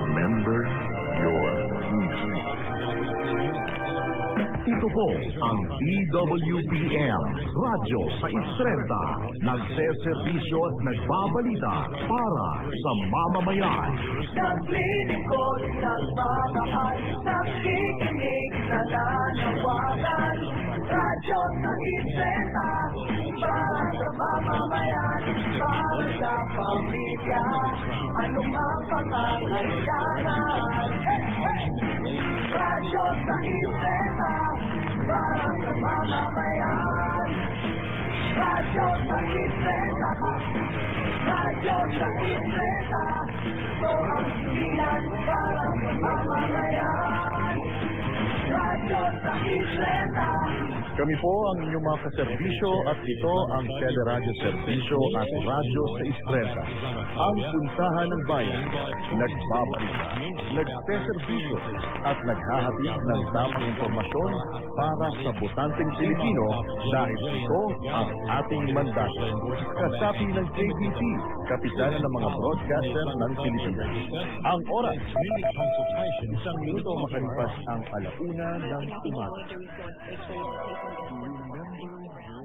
Remember your music. Ito po ang DWPM Radyo sa Istrenta. Nagseserbisyo at nagbabalita para sa mamamayan. Naglilingkod, nagmamahal, nakikinig, nananawagan. Radyo sa Istrenta, para sa mamamayan, para sa pamilya, anumang pangangailangan. Radyo sa Istrenta, para sa mamamayan. Radyo sa Istrenta, radyo sa Istrenta, ito ang silan para sa mamamayan. Radyo sa Istrenta. Kami po ang inyong mga kaserbisyo at ito ang Teleradyo Serbisyo at Radyo sa Istrenta. Ang puntahan ng bayan, nagbabalita, nagseserbisyo at naghahatid ng tamang impormasyon para sa botanteng Pilipino dahil ito ang ating mandato. Kasapi ng JBT, kapitan ng mga broadcaster ng Pilipinas. Ang oras, isang minuto makalipas ang alauna ng umaga. Remember